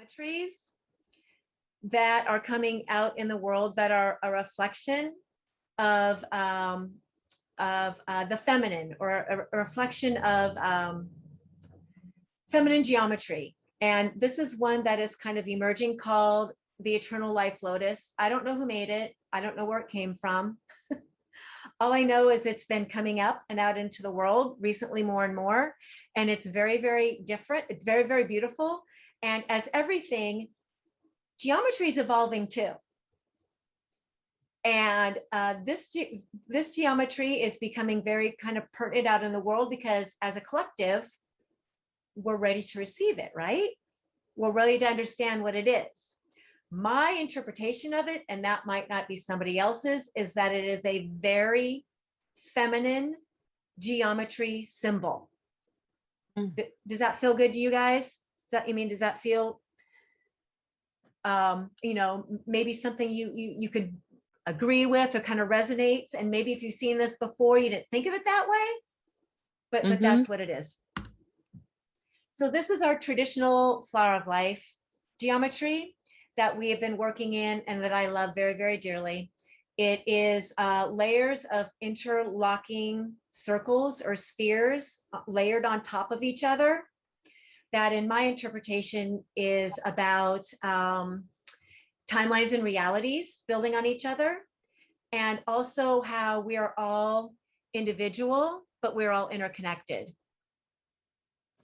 geometries that are coming out in the world that are a reflection of the feminine, or a reflection of feminine geometry. And this is one that is kind of emerging, called the Eternal Life Lotus. I don't know who made it. I don't know where it came from. All I know is it's been coming up and out into the world recently more and more. And it's very, very different. It's very, very beautiful. And as everything, geometry is evolving too. And this geometry is becoming very kind of pertinent out in the world, because as a collective, we're ready to receive it, right? We're ready to understand what it is. My interpretation of it, and that might not be somebody else's, is that it is a very feminine geometry symbol. Does that feel good to you guys? Does that feel, maybe something you could agree with or kind of resonates? And maybe if you've seen this before, you didn't think of it that way, but that's what it is. So this is our traditional flower of life geometry that we have been working in and that I love very, very dearly. It is layers of interlocking circles or spheres layered on top of each other. That, in my interpretation, is about timelines and realities building on each other, and also how we are all individual, but we're all interconnected.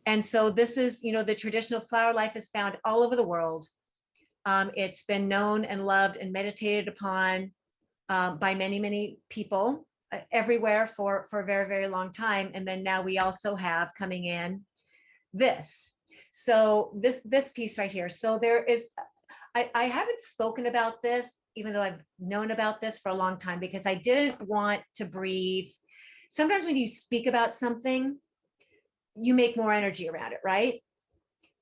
And so this is, the traditional flower life is found all over the world. It's been known and loved and meditated upon by many, many people everywhere for a very, very long time. And then now we also have coming in this. So this piece right here. So there is, I haven't spoken about this, even though I've known about this for a long time, because I didn't want to breathe. Sometimes when you speak about something, you make more energy around it, right?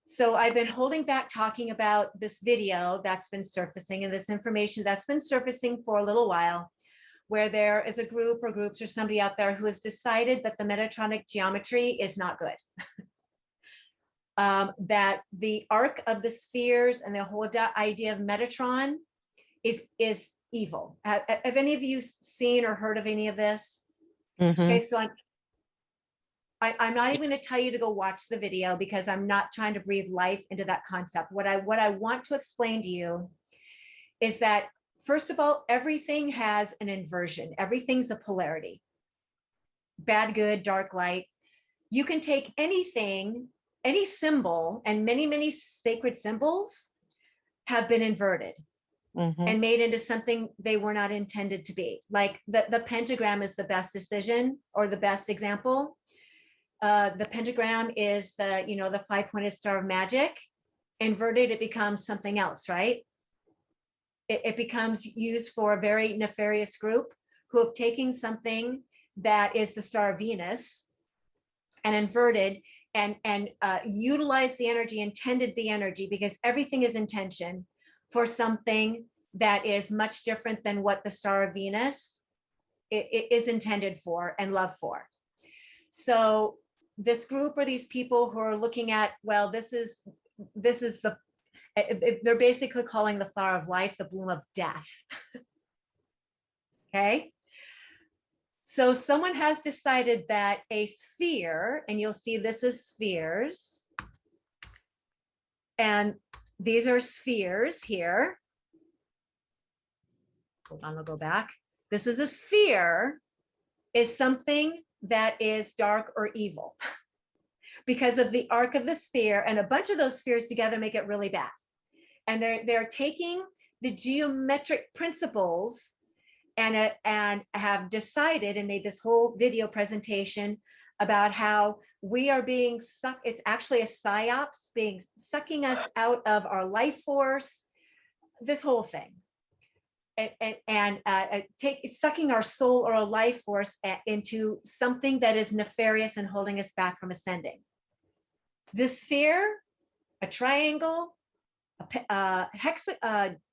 So I've been holding back talking about this video that's been surfacing and this information that's been surfacing for a little while, where there is a group or groups or somebody out there who has decided that the Metatronic geometry is not good. That the arc of the spheres and the whole idea of Metatron is evil. Have any of you seen or heard of any of this? Okay, so I'm not even going to tell you to go watch the video, because I'm not trying to breathe life into that concept. What I want to explain to you is that, first of all, everything has an inversion. Everything's a polarity. Bad, good, dark, light. You can take anything, any symbol, and many, many sacred symbols have been inverted and made into something they were not intended to be. Like the pentagram is the best decision, or the best example. The pentagram is the five-pointed star of magic. Inverted, it becomes something else, right? It becomes used for a very nefarious group who have taken something that is the star of Venus and inverted and utilized the energy, intended the energy, because everything is intention, for something that is much different than what the star of Venus is intended for and love for. So this group, or these people who are looking at, well, this is they're basically calling the flower of life the bloom of death. Okay. So someone has decided that a sphere, and you'll see this is spheres, and these are spheres here. Hold on, I'll go back. This is a sphere, is something that is dark or evil because of the arc of the sphere, and a bunch of those spheres together make it really bad. And they're taking the geometric principles and have decided and made this whole video presentation about how we are being sucked. It's actually a psyops, sucking us out of our life force, this whole thing. Sucking our soul or our life force into something that is nefarious and holding us back from ascending. This sphere, a triangle, a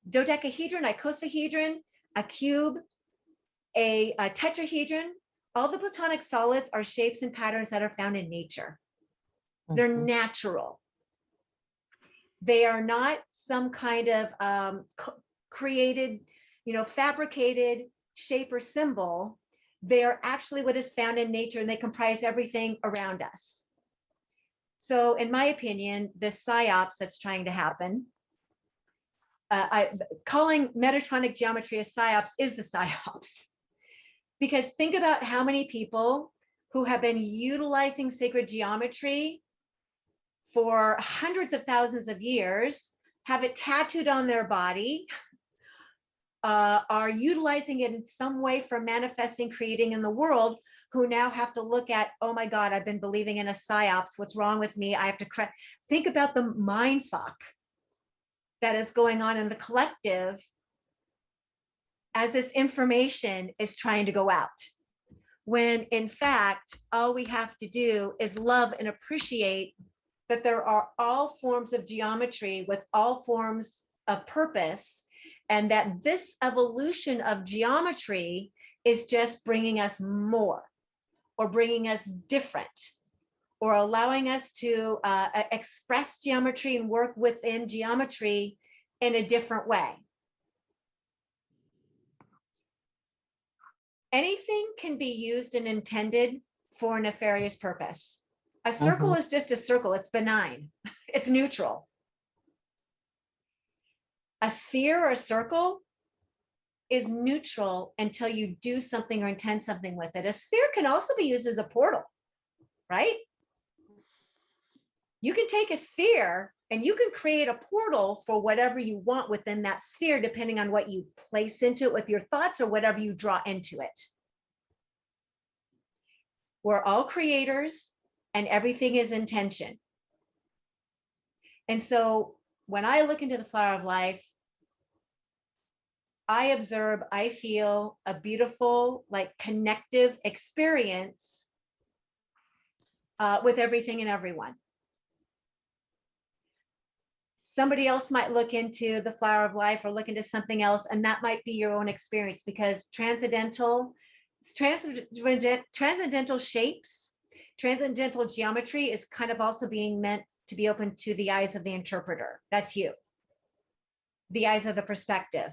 dodecahedron, icosahedron, a cube, a tetrahedron, all the platonic solids are shapes and patterns that are found in nature. They're natural. They are not some kind of created, fabricated shape or symbol. They are actually what is found in nature, and they comprise everything around us. So in my opinion, this psyops that's trying to happen, calling Metatronic geometry a psyops is the psyops. Because think about how many people who have been utilizing sacred geometry for hundreds of thousands of years, have it tattooed on their body, are utilizing it in some way for manifesting, creating in the world, who now have to look at, oh my God, I've been believing in a psyops. What's wrong with me? I have to think about the mind fuck that is going on in the collective as this information is trying to go out. When in fact, all we have to do is love and appreciate that there are all forms of geometry with all forms of purpose, and that this evolution of geometry is just bringing us more, or bringing us different, or allowing us to express geometry and work within geometry in a different way. Anything can be used and intended for a nefarious purpose. A circle is just a circle. It's benign. It's neutral. A sphere or a circle is neutral until you do something or intend something with it. A sphere can also be used as a portal, right? You can take a sphere and you can create a portal for whatever you want within that sphere, depending on what you place into it with your thoughts or whatever you draw into it. We're all creators, and everything is intention. And so when I look into the flower of life, I observe, I feel a beautiful, like, connective experience with everything and everyone. Somebody else might look into the flower of life or look into something else, and that might be your own experience, because transcendental shapes, transcendental geometry is kind of also being meant to be open to the eyes of the interpreter. That's you. The eyes of the perspective.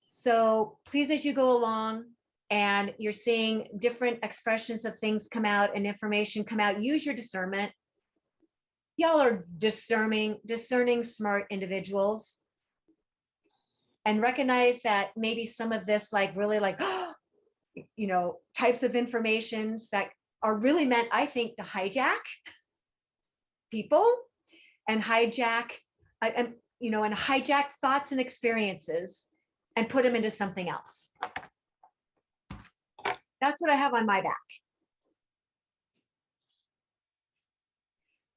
So please, as you go along and you're seeing different expressions of things come out and information come out, use your discernment. Y'all are discerning, smart individuals, and recognize that maybe some of this, like, really, like, types of informations that are really meant, I think, to hijack people and hijack, and hijack thoughts and experiences and put them into something else. That's what I have on my back.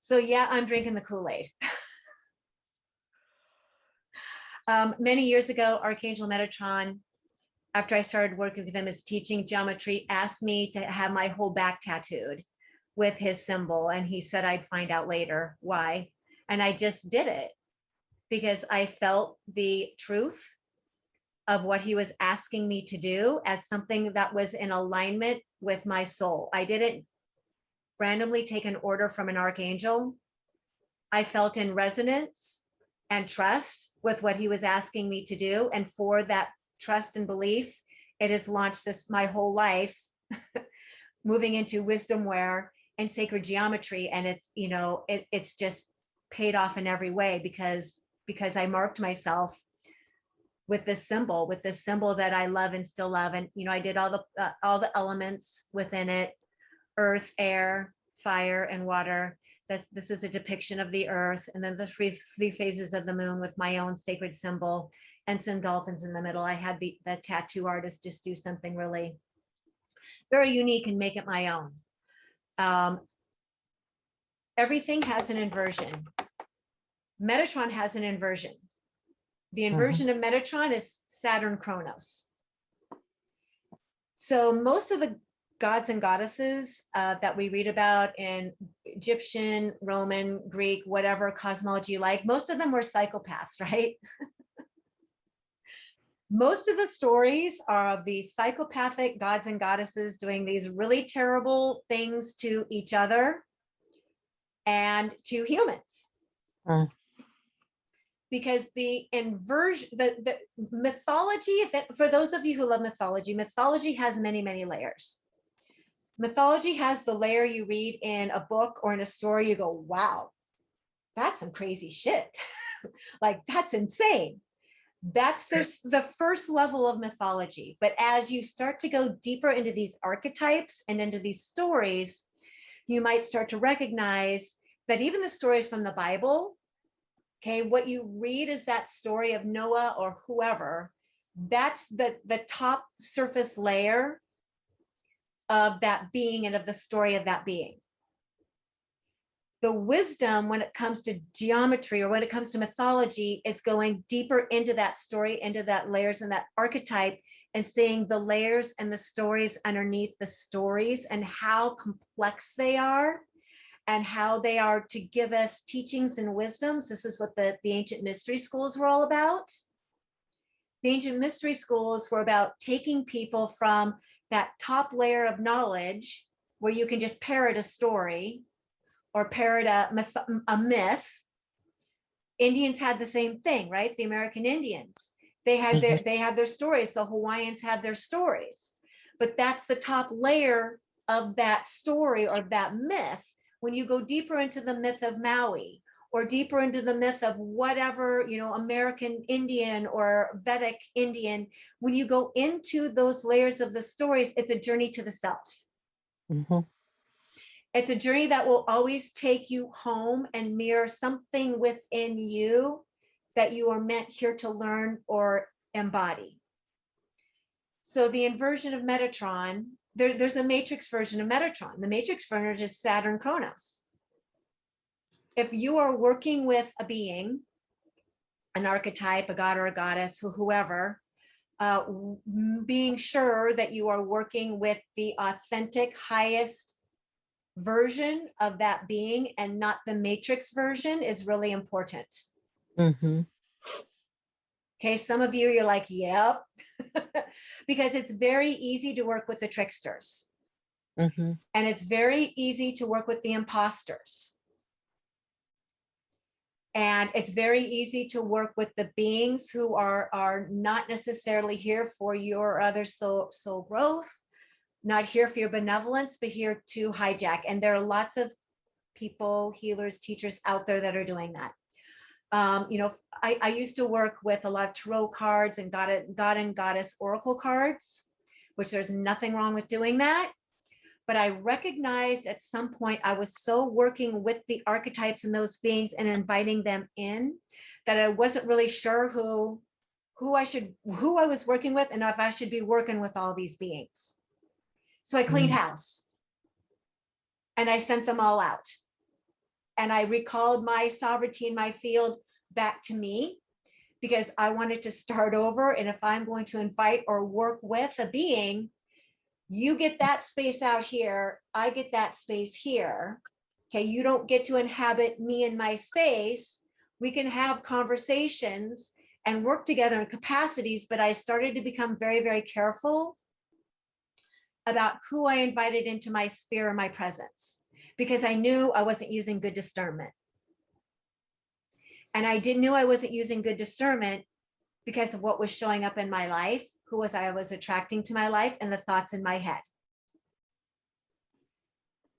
So yeah, I'm drinking the Kool-Aid. Many years ago, Archangel Metatron, after I started working with him as teaching geometry, asked me to have my whole back tattooed with his symbol. And he said I'd find out later why. And I just did it because I felt the truth of what he was asking me to do as something that was in alignment with my soul. I didn't randomly take an order from an archangel. I felt in resonance and trust with what he was asking me to do. And for that trust and belief, it has launched my whole life moving into wisdomware and sacred geometry. And it's, it's just paid off in every way because I marked myself with this symbol that I love and still love. And, I did all the elements within it: earth, air, fire, and water. This is a depiction of the earth, and then the three phases of the moon with my own sacred symbol and some dolphins in the middle. I had the tattoo artist just do something really very unique and make it my own. Everything has an inversion. Metatron has an inversion. The inversion of Metatron is Saturn Chronos. So most of the gods and goddesses that we read about in Egyptian, Roman, Greek, whatever cosmology you like, most of them were psychopaths, right? Most of the stories are of these psychopathic gods and goddesses doing these really terrible things to each other and to humans. Mm. Because the inversion, the mythology, for those of you who love mythology, mythology has many, many layers. Mythology has the layer you read in a book or in a story, you go, wow, that's some crazy shit. Like, that's insane. That's the first level of mythology. But as you start to go deeper into these archetypes and into these stories, you might start to recognize that even the stories from the Bible, okay, what you read is that story of Noah or whoever, that's the top surface layer of that being and of the story of that being. The wisdom when it comes to geometry or when it comes to mythology is going deeper into that story, into that layers and that archetype, and seeing the layers and the stories underneath the stories and how complex they are and how they are to give us teachings and wisdoms. This is what the ancient mystery schools were all about. The ancient mystery schools were about taking people from that top layer of knowledge where you can just parrot a story or parrot a myth. Indians had the same thing, right? The American Indians, they had their stories. The Hawaiians had their stories, but that's the top layer of that story or that myth. When you go deeper into the myth of Maui or deeper into the myth of whatever, American Indian or Vedic Indian, when you go into those layers of the stories, it's a journey to the self. Mm-hmm. It's a journey that will always take you home and mirror something within you that you are meant here to learn or embody. So the inversion of Metatron, there's a matrix version of Metatron. The matrix version is Saturn Chronos. If you are working with a being, an archetype, a god or a goddess, whoever, being sure that you are working with the authentic, highest version of that being and not the matrix version is really important. Mm-hmm. Okay, some of you, you're like, yep, because it's very easy to work with the tricksters. Mm-hmm. And it's very easy to work with the imposters. And it's very easy to work with the beings who are not necessarily here for your or other soul growth, not here for your benevolence, but here to hijack. And there are lots of people, healers, teachers out there that are doing that. I used to work with a lot of tarot cards and God and Goddess oracle cards, which there's nothing wrong with doing that. But I recognized at some point I was so working with the archetypes and those beings and inviting them in that I wasn't really sure who I was working with and if I should be working with all these beings. So I cleaned house and I sent them all out. And I recalled my sovereignty in my field back to me because I wanted to start over. And if I'm going to invite or work with a being, you get that space out here, I get that space here. Okay, you don't get to inhabit me in my space. We can have conversations and work together in capacities, but I started to become very, very careful about who I invited into my sphere and my presence, because I knew I wasn't using good discernment. And I knew I wasn't using good discernment because of what was showing up in my life, who I was attracting to my life, and the thoughts in my head.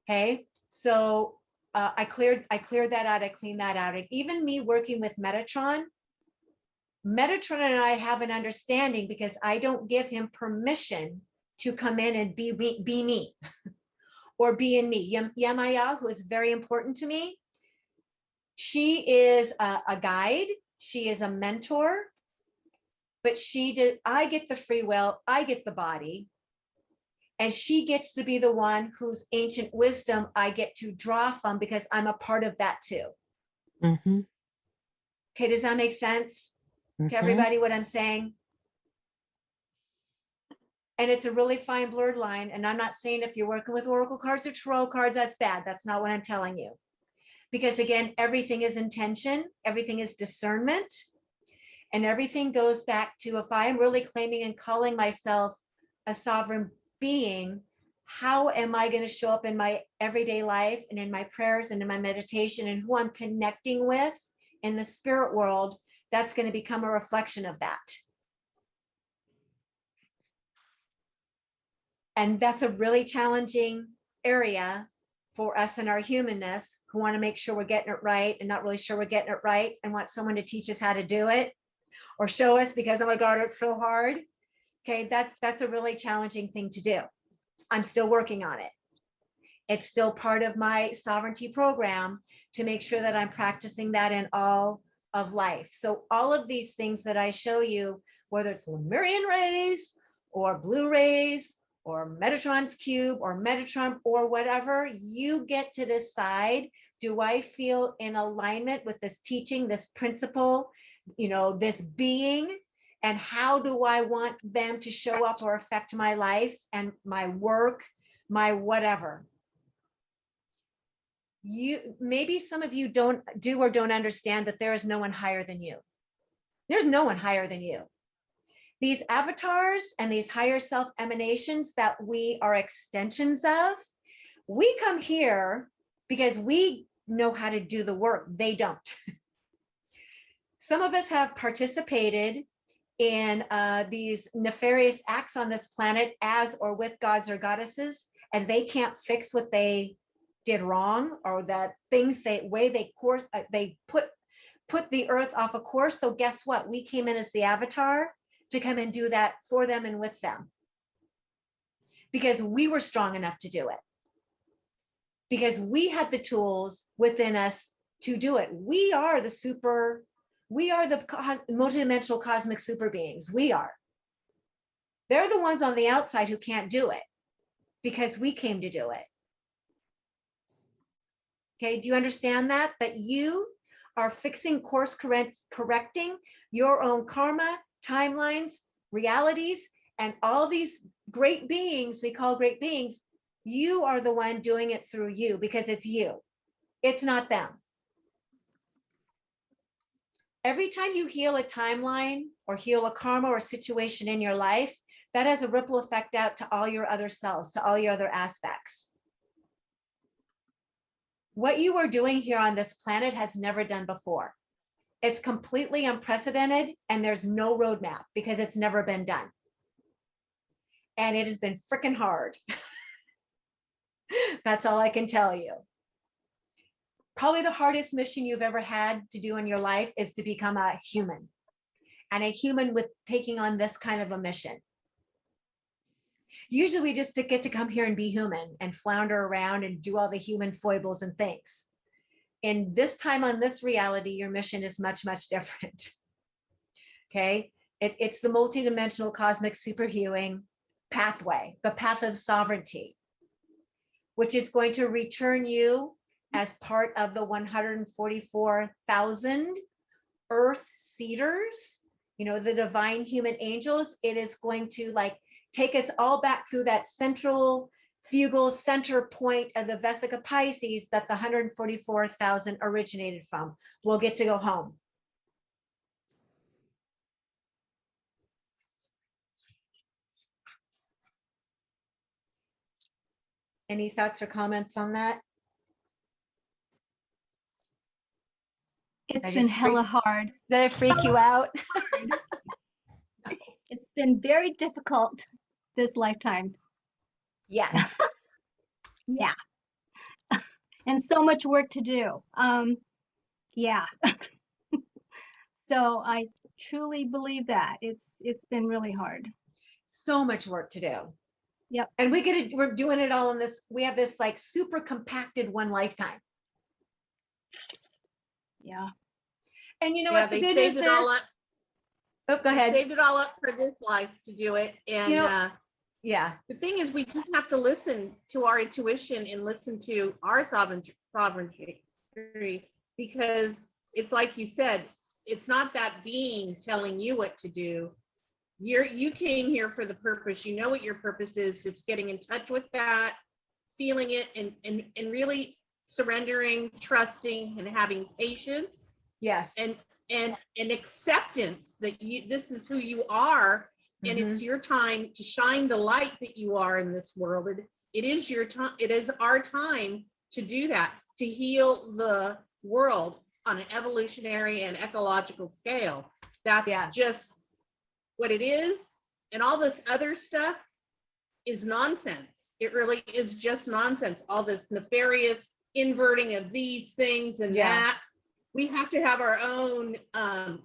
Okay, so I cleared that out. I cleaned that out. And even me working with Metatron and I have an understanding because I don't give him permission to come in and be me or be in me. Yamaya, who is very important to me, she is a guide. She is a mentor. But I get the free will, I get the body, and she gets to be the one whose ancient wisdom I get to draw from because I'm a part of that too. Mm-hmm. Okay, does that make sense to everybody what I'm saying? And it's a really fine blurred line. And I'm not saying if you're working with oracle cards or tarot cards, that's bad. That's not what I'm telling you. Because again, everything is intention, everything is discernment. And everything goes back to if I'm really claiming and calling myself a sovereign being, how am I going to show up in my everyday life and in my prayers and in my meditation and who I'm connecting with in the spirit world, that's going to become a reflection of that. And that's a really challenging area for us in our humanness, who want to make sure we're getting it right and not really sure we're getting it right and want someone to teach us how to do it or show us, because, oh my God, it's so hard. Okay, that's a really challenging thing to do. I'm still working on it. It's still part of my sovereignty program to make sure that I'm practicing that in all of life. So all of these things that I show you, whether it's Lemurian rays or blue rays or Metatron's cube or Metatron or whatever, you get to decide, do I feel in alignment with this teaching, this principle, this being, and how do I want them to show up or affect my life and my work, my whatever. Maybe some of you don't understand that there is no one higher than you. There's no one higher than you. These avatars and these higher self emanations that we are extensions of, we come here because we know how to do the work. They don't. Some of us have participated in these nefarious acts on this planet as or with gods or goddesses, and they can't fix what they did wrong, or that things they put the earth off a course. So guess what? We came in as the avatar to come and do that for them and with them, because we were strong enough to do it, because we had the tools within us to do it. We are the multidimensional cosmic super beings. They're the ones on the outside who can't do it, because we came to do it. Okay, do you understand that? That you are fixing, course correcting your own karma, timelines, realities, and all these great beings we call great beings. You are the one doing it through you, because it's you. It's not them. Every time you heal a timeline or heal a karma or situation in your life, that has a ripple effect out to all your other selves, to all your other aspects. What you are doing here on this planet has never done before. It's completely unprecedented, and there's no roadmap because it's never been done. And it has been freaking hard. That's all I can tell you. Probably the hardest mission you've ever had to do in your life is to become a human, and a human with taking on this kind of a mission. Usually we just get to come here and be human and flounder around and do all the human foibles and things. In this time on this reality, your mission is much, much different. Okay? It's the multidimensional cosmic superhuing pathway, the path of sovereignty, which is going to return you as part of the 144,000 earth seeders, the divine human angels. It is going to take us all back through that central fugal center point of the Vesica Pisces that the 144,000 originated from. We'll get to go home. Any thoughts or comments on that? It's been hella hard. Did I freak you out? It's been very difficult this lifetime. Yes. Yeah. And so much work to do. Yeah. So I truly believe that it's been really hard. So much work to do. Yep. And we're doing it all in this. We have this super compacted one lifetime. Yeah. And what the good news is? Oh, go ahead. Saved it all up for this life to do it. And yeah. The thing is, we just have to listen to our intuition and listen to our sovereignty, because it's like you said, it's not that being telling you what to do. You came here for the purpose. You know what your purpose is. It's getting in touch with that, feeling it, and really surrendering, trusting, and having patience. Yes. And acceptance that this is who you are, and it's your time to shine the light that you are in this world. It is your time. It is our time to do that, to heal the world. on an evolutionary and ecological scale. That's Yeah. just what it is. And all this other stuff is nonsense. It really is just nonsense. All this nefarious inverting of these things and Yeah. that. We have to have our own, our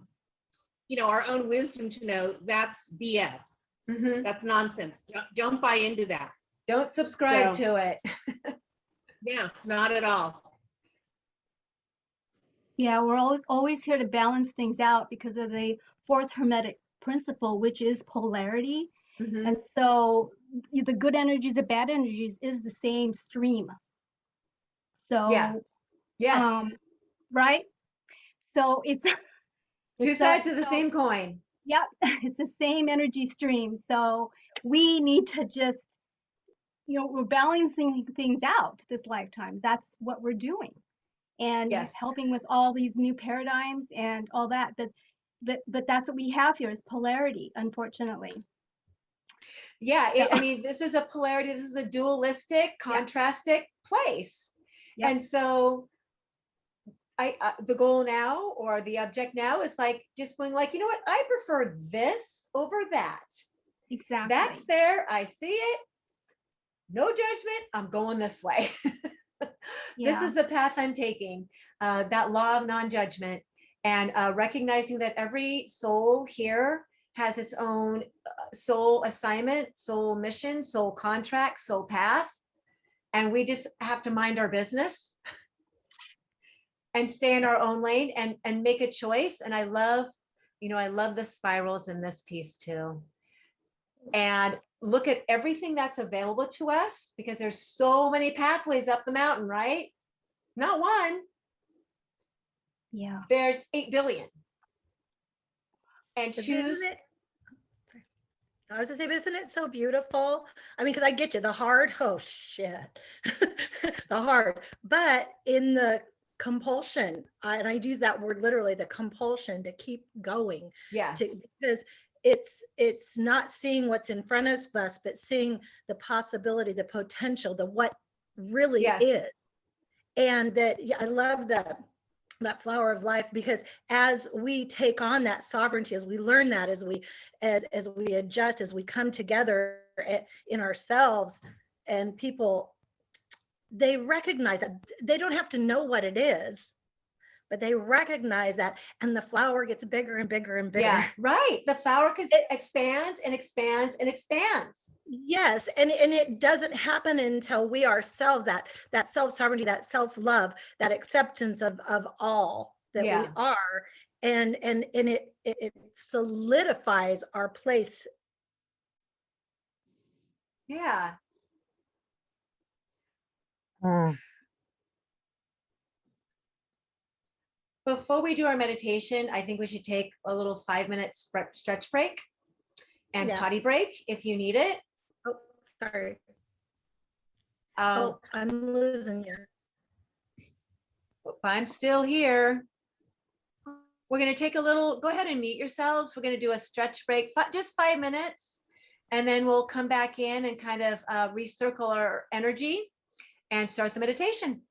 own wisdom to know that's BS. Mhm. That's nonsense. Don't buy into that. Don't subscribe So- to it. Yeah, not at all. Yeah, we're always here to balance things out because of the fourth hermetic principle, which is polarity. Mhm. And so the good energies, the bad energies is the same stream. So, Yeah. Yes. Right? So it's Two sides of the same coin. Yep, it's the same energy stream. So we need to just, we're balancing things out this lifetime. That's what we're doing. And Yes. helping with all these new paradigms and all that. But that's what we have here is polarity, unfortunately. Yeah. So- I mean, this is a polarity. This is a dualistic, contrastic place. Yeah. And so the goal now, or the object now, is like just going like, you know what? I prefer this over that. Exactly. That's there. I see it. No judgment. I'm going this way. This Yeah. is the path I'm taking. That law of non-judgment, and recognizing that every soul here has its own soul assignment, soul mission, soul contract, soul path, and we just have to mind our business and stay in our own lane and make a choice. And I love the spirals in this piece too. And look at everything that's available to us, because there's so many pathways up the mountain, right? Not one, Yeah. there's 8 billion. And But choose. isn't it? I was gonna say, but isn't it so beautiful? I mean, because I get you, the hard, oh shit, the hard, but in the compulsion, and I use that word literally, the compulsion to keep going, Yeah. because it's not seeing what's in front of us, but seeing the possibility, the potential, the what really Yes. is. And that, yeah, I love that flower of life, because as we take on that sovereignty, as we learn that, as we adjust, as we come together in ourselves, and people, they recognize that they don't have to know what it is, but they recognize that, and the flower gets bigger and bigger and bigger. Yeah, right. The flower expands and expands and expands. Yes, and it doesn't happen until we ourselves, that self-sovereignty, that self-love, that acceptance of all that Yeah. we are, and it solidifies our place. Yeah. Mm. Before we do our meditation, I think we should take a little 5-minute stretch break and Yeah. potty break if you need it. Oh, sorry. Um, I'm losing you. I'm still here. We're going to take go ahead and mute yourselves. We're going to do a stretch break, just 5 minutes, and then we'll come back in and kind of recircle our energy and start the meditation.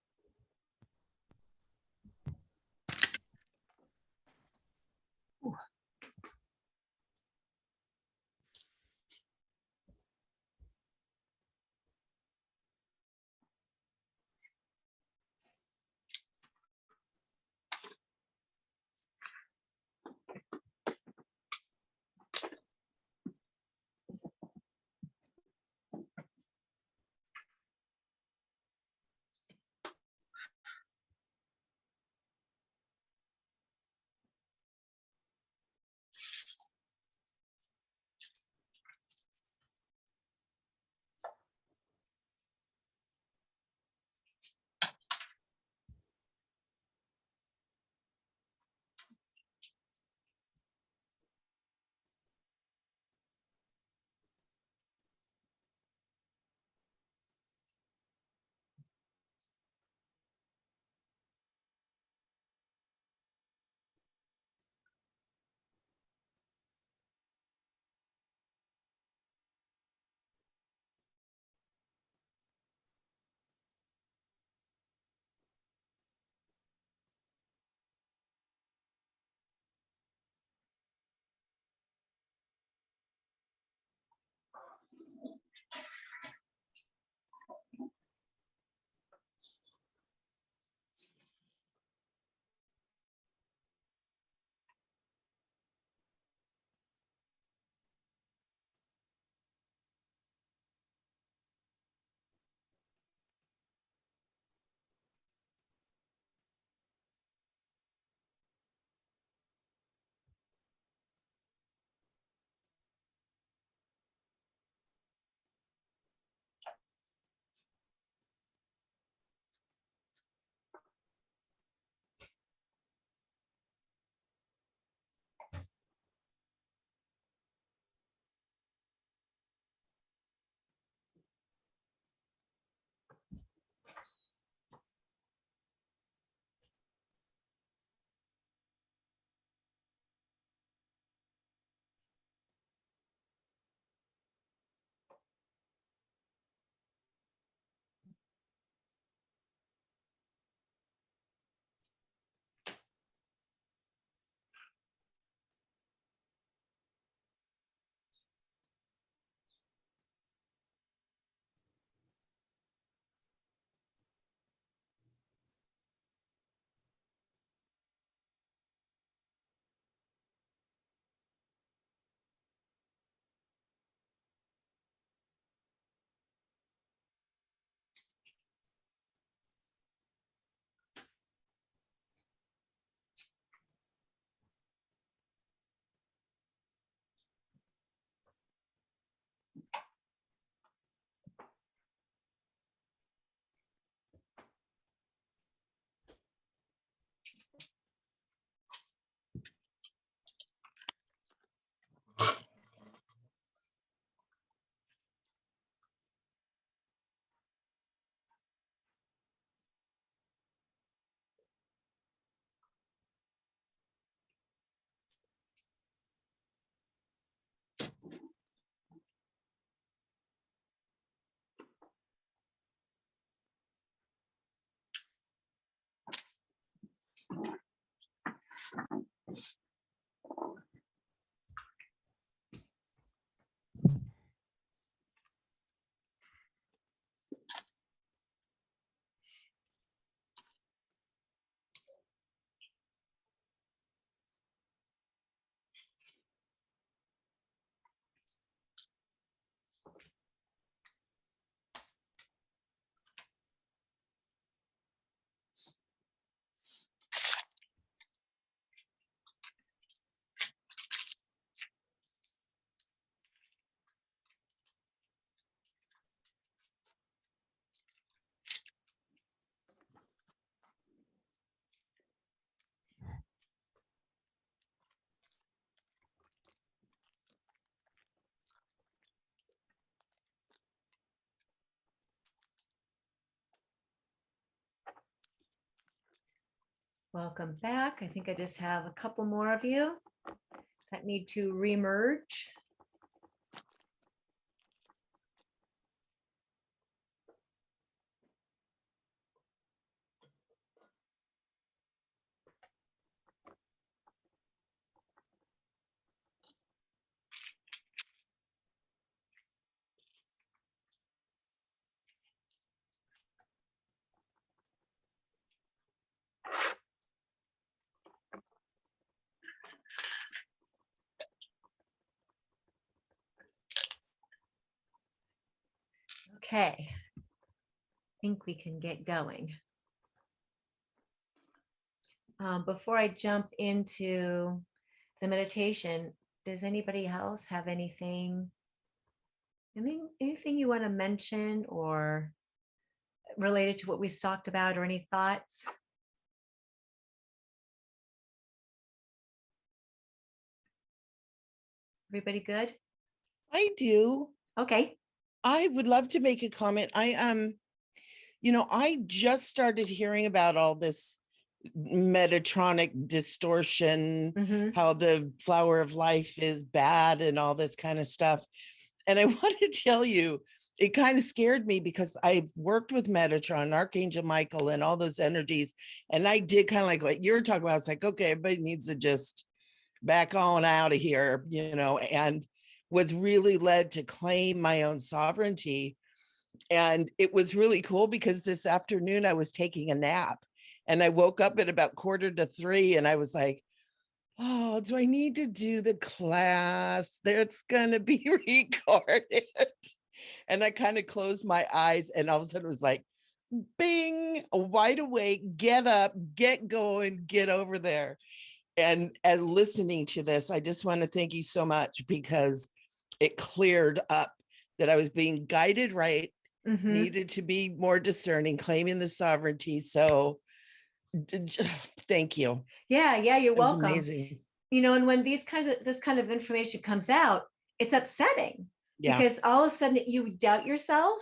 Welcome back. I think I just have a couple more of you that need to remerge. Okay, I think we can get going. Before I jump into the meditation, does anybody else have anything you want to mention or related to what we talked about, or any thoughts? Everybody good? I do. Okay. I would love to make a comment. I just started hearing about all this Metatronic distortion, how the flower of life is bad and all this kind of stuff. And I want to tell you, it kind of scared me because I've worked with Metatron, Archangel Michael, and all those energies. And I did kind of like what you're talking about. It's like, okay, everybody needs to just back on out of here, and was really led to claim my own sovereignty. And it was really cool because this afternoon I was taking a nap and I woke up at about 2:45 and I was like, oh, do I need to do the class? That's going to be recorded. And I kind of closed my eyes and all of a sudden it was like, bing, wide awake, get up, get going, get over there. And listening to this, I just want to thank you so much because it cleared up that I was being guided right, needed to be more discerning, claiming the sovereignty. So thank you. Yeah, you're welcome. Amazing. And when this kind of information comes out, it's upsetting because all of a sudden you doubt yourself,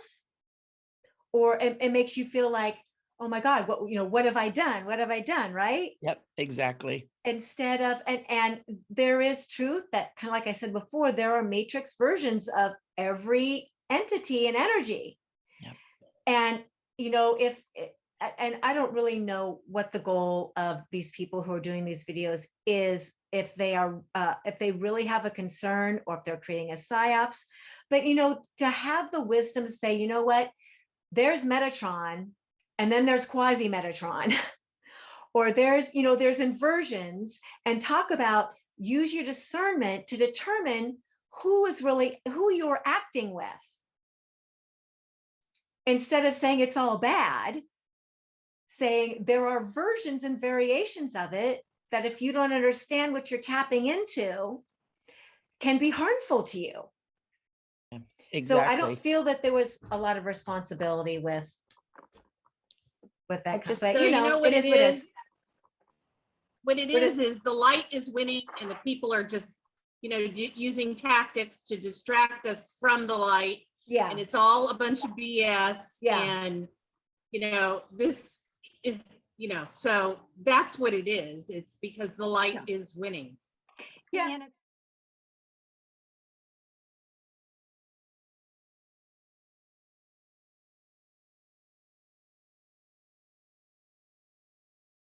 or it makes you feel like, oh my God, what have I done? What have I done? Right? Yep, exactly. Instead of, and there is truth that, kind of like I said before, there are matrix versions of every entity and energy. Yep. And, and I don't really know what the goal of these people who are doing these videos is, if they really have a concern or if they're creating a psyops. But, to have the wisdom to say, you know what, there's Metatron and then there's quasi-Metatron. Or there's inversions, and talk about, use your discernment to determine who you're acting with. Instead of saying it's all bad, saying there are versions and variations of it that, if you don't understand what you're tapping into, can be harmful to you. Exactly. So I don't feel that there was a lot of responsibility with that. Just but so you know what it is. What it is the light is winning, and the people are just, using tactics to distract us from the light. Yeah. And it's all a bunch of BS. Yeah. And, this is, so that's what it is. It's because the light is winning. Yeah. And it's